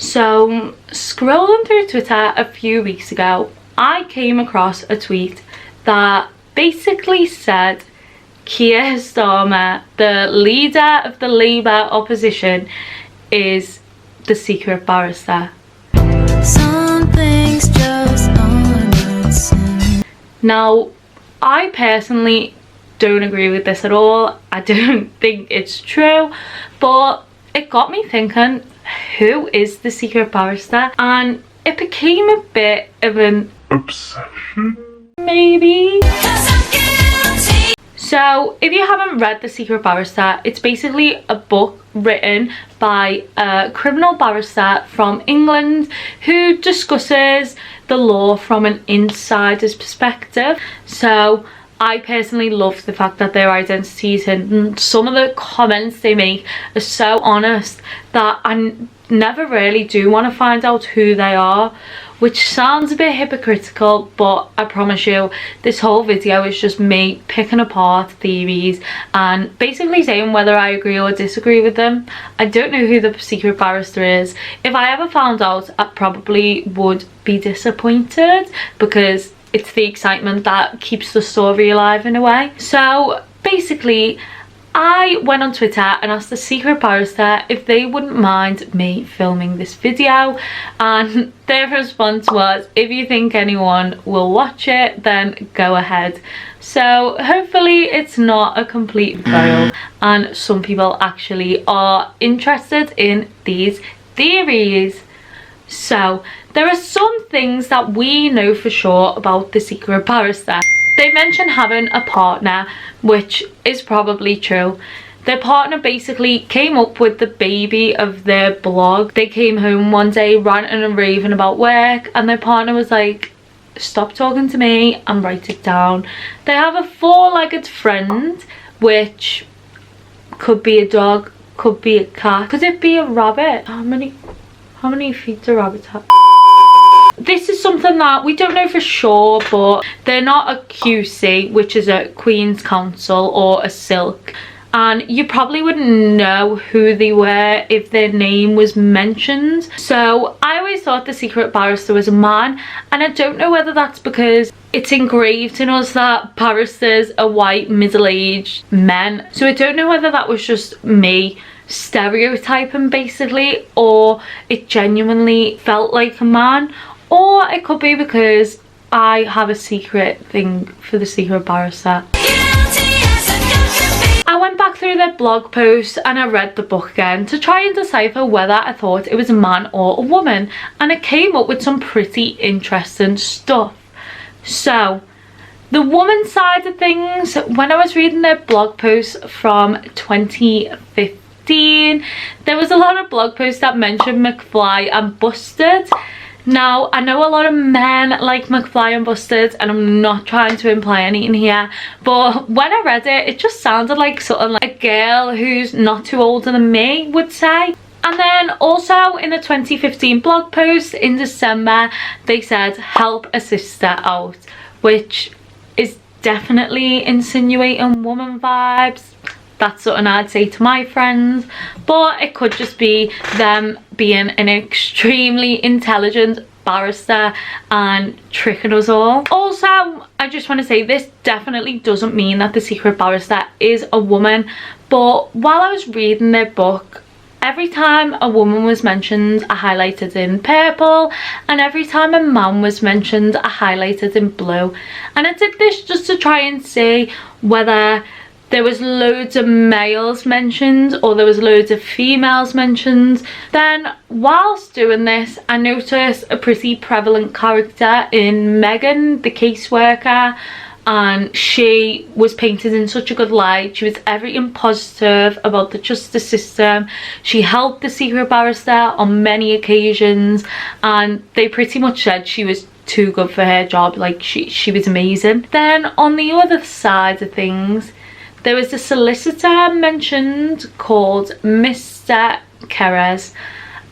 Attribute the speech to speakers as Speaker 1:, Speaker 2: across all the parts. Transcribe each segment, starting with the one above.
Speaker 1: So, scrolling through Twitter a few weeks ago, I came across a tweet that basically said Keir Starmer, the leader of the Labour opposition, is the secret barrister. Something's just on. Now, I personally don't agree with this at all. I don't think it's true, but it got me thinking, who is the secret barrister? And it became a bit of an obsession, maybe. So if you haven't read The Secret Barrister, it's basically a book written by a criminal barrister from England who discusses the law from an insider's perspective. So I personally love the fact that their identities and some of the comments they make are so honest that I never really do want to find out who they are, which sounds a bit hypocritical, but I promise you this whole video is just me picking apart theories and basically saying whether I agree or disagree with them. I don't know who the secret barrister is. If I ever found out, I probably would be disappointed because it's the excitement that keeps the story alive in a way. So basically, I went on Twitter and asked the secret barrister if they wouldn't mind me filming this video, and their response was, if you think anyone will watch it, then go ahead. So hopefully it's not a complete fail and some people actually are interested in these theories. So there are some things that we know for sure about the secret barrister. They mention having a partner, which is probably true. Their partner basically came up with the baby of their blog. They came home one day ranting and raving about work, and their partner was like, stop talking to me and write it down. They have a four-legged friend, which could be a dog, could be a cat, could it be a rabbit? How many feet do rabbits have? This is something that we don't know for sure, but they're not a QC, which is a Queen's Counsel, or a Silk, and you probably wouldn't know who they were if their name was mentioned. So I always thought the secret barrister was a man, and I don't know whether that's because it's engraved in us that barristers are white middle-aged men. So I don't know whether that was just me stereotyping basically, or it genuinely felt like a man, or it could be because I have a secret thing for the secret barrister. I went back through their blog posts and I read the book again to try and decipher whether I thought it was a man or a woman, and it came up with some pretty interesting stuff. So the woman side of things, when I was reading their blog posts from 2015, there was a lot of blog posts that mentioned McFly and Busted. Now, I know a lot of men like McFly and Busted, and I'm not trying to imply anything here, but when I read it, it just sounded like something like a girl who's not too older than me would say. And then also in a 2015 blog post in December, they said, help a sister out, which is definitely insinuating woman vibes. That's something I'd say to my friends, but it could just be them being an extremely intelligent barrister and tricking us all. Also, I just want to say this definitely doesn't mean that the secret barrister is a woman, but while I was reading their book, every time a woman was mentioned, I highlighted in purple, and every time a man was mentioned, I highlighted in blue. And I did this just to try and see whether there was loads of males mentioned or there was loads of females mentioned. Then whilst doing this, I noticed a pretty prevalent character in Megan, the caseworker, and she was painted in such a good light. She was everything positive about the justice system. She helped the secret barrister on many occasions, and they pretty much said she was too good for her job. Like, she was amazing. Then on the other side of things, there was a solicitor mentioned called Mr. Keres,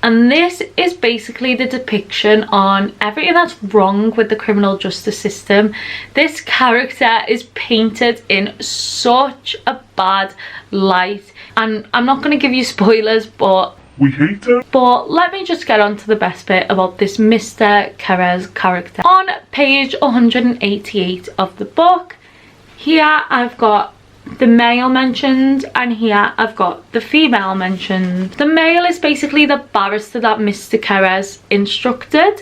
Speaker 1: and this is basically the depiction on everything that's wrong with the criminal justice system. This character is painted in such a bad light, and I'm not going to give you spoilers, but
Speaker 2: We hate him.
Speaker 1: But let me just get on to the best bit about this Mr. Keir's character. On page 188 of the book, here I've got the male mentioned and here I've got the female mentioned. The male is basically the barrister that Mr. Keir's instructed,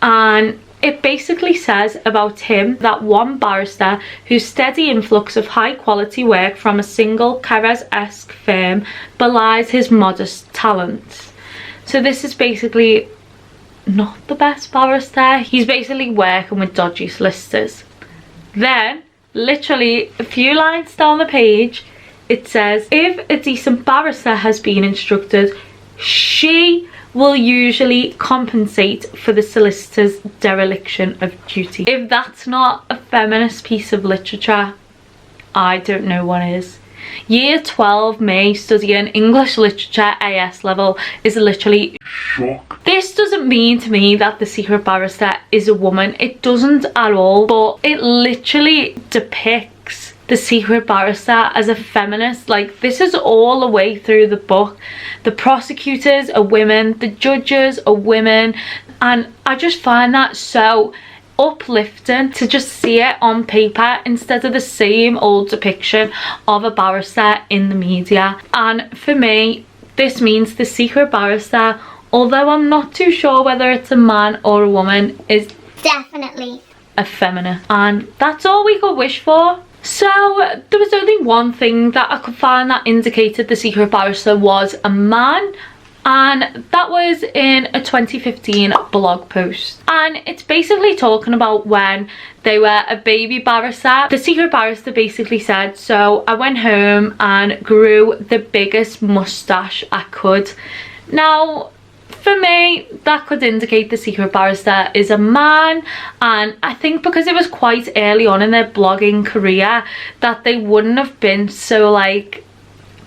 Speaker 1: and it basically says about him that one barrister whose steady influx of high quality work from a single Keir's-esque firm belies his modest talents. So this is basically not the best barrister. He's basically working with dodgy solicitors. Then, literally a few lines down the page, it says, if a decent barrister has been instructed, she will usually compensate for the solicitor's dereliction of duty. If that's not a feminist piece of literature, I don't know what is. Year 12 me studying English literature AS level is literally
Speaker 2: shock.
Speaker 1: This doesn't mean to me that the secret barrister is a woman. It doesn't at all, but it literally depicts the secret barrister as a feminist. Like, this is all the way through the book. The prosecutors are women, the judges are women, and I just find that so uplifting to just see it on paper instead of the same old depiction of a barrister in the media. And for me, this means the secret barrister, although I'm not too sure whether it's a man or a woman, is
Speaker 3: definitely
Speaker 1: a feminist, and that's all we could wish for. So there was only one thing that I could find that indicated the secret barrister was a man, and that was in a 2015 blog post, and it's basically talking about when they were a baby barrister. The secret barrister basically said, so I went home and grew the biggest mustache I could. Now, for me, that could indicate the secret barrister is a man, and I think because it was quite early on in their blogging career that they wouldn't have been so like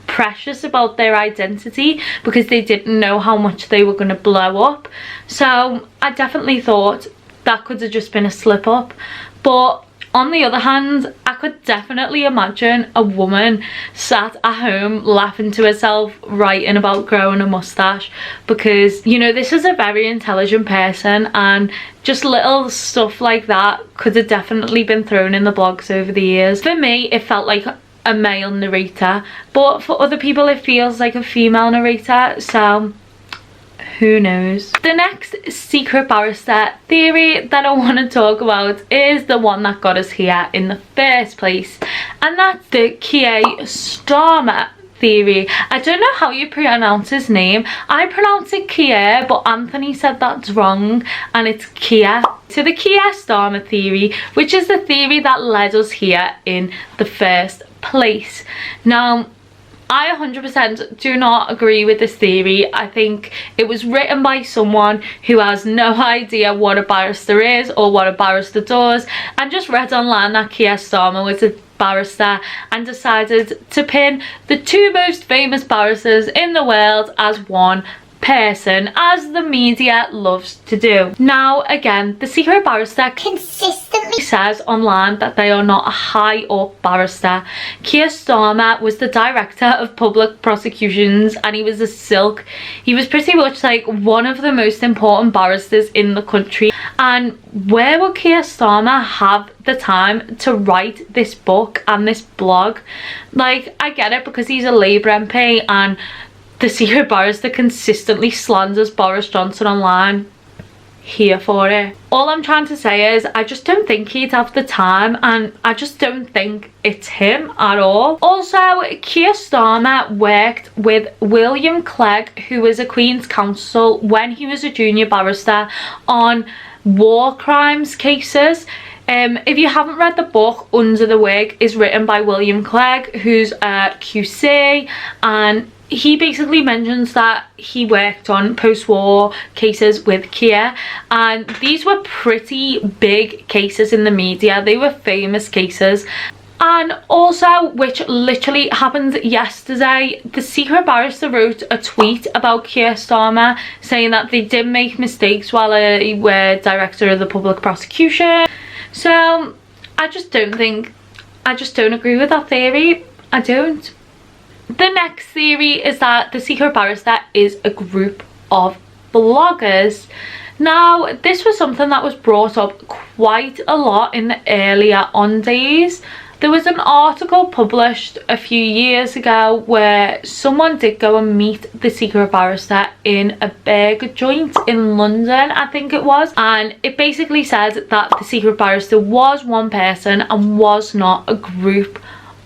Speaker 1: precious about their identity because they didn't know how much they were going to blow up. So I definitely thought that could have just been a slip up. But on the other hand, I could definitely imagine a woman sat at home laughing to herself writing about growing a mustache, because, you know, this is a very intelligent person, and just little stuff like that could have definitely been thrown in the blogs over the years. For me, it felt like a male narrator, but for other people it feels like a female narrator, so who knows. The next secret barrister theory that I want to talk about is the one that got us here in the first place, and that's the Keir Starmer theory. I don't know how you pronounce his name. I pronounce it Keir, but Anthony said that's wrong and it's Keir. So the Keir Starmer theory, which is the theory that led us here in the first place. Now, I 100% do not agree with this theory. I think it was written by someone who has no idea what a barrister is or what a barrister does, and just read online that Keir Starmer was a barrister and decided to pin the two most famous barristers in the world as one person, as the media loves to do. Now, again, the secret barrister consistently says online that they are not a high up barrister. Keir Starmer was the director of public prosecutions and he was a silk. He was pretty much like one of the most important barristers in the country, and where would Keir Starmer have the time to write this book and this blog? Like, I get it because he's a Labour MP and the secret barrister consistently slanders Boris Johnson online. Here for it. All I'm trying to say is I just don't think he'd have the time, and I just don't think it's him at all. Also, Keir Starmer worked with William Clegg, who was a Queen's Counsel when he was a junior barrister, on war crimes cases. If you haven't read the book, Under the Wig is written by William Clegg, who's a QC, and he basically mentions that he worked on post-war cases with Keir, and these were pretty big cases in the media. They were famous cases. And also, which literally happened yesterday, the secret barrister wrote a tweet about Keir Starmer saying that they did make mistakes while they were director of the public prosecution. So I just don't agree with that theory. I don't. The next theory is that the Secret Barrister is a group of bloggers. Now, this was something that was brought up quite a lot in the earlier on days. There was an article published a few years ago where someone did go and meet the Secret Barrister in a burger joint in London, I think it was, and it basically said that the Secret Barrister was one person and was not a group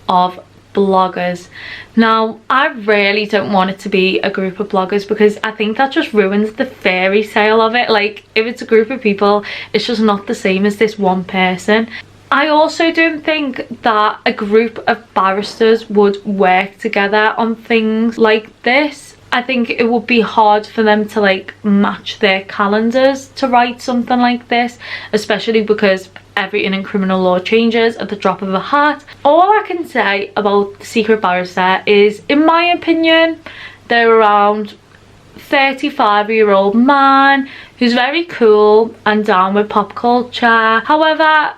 Speaker 1: of bloggers. Now, I really don't want it to be a group of bloggers because I think that just ruins the fairy tale of it. Like, if it's a group of people, it's just not the same as this one person. I also don't think that a group of barristers would work together on things like this. I think it would be hard for them to like match their calendars to write something like this, especially because everything in criminal law changes at the drop of a hat. All I can say about the Secret Barrister is, in my opinion, they're around 35-year-old man who's very cool and down with pop culture. However,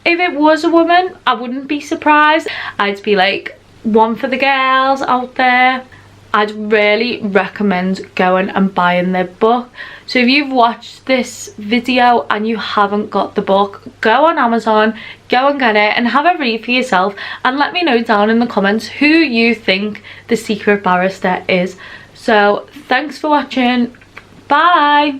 Speaker 1: if it was a woman, I wouldn't be surprised. I'd be like, one for the girls out there. I'd really recommend going and buying their book. So if you've watched this video and you haven't got the book, go on Amazon, go and get it and have a read for yourself, and let me know down in the comments who you think the Secret Barrister is. So thanks for watching. Bye.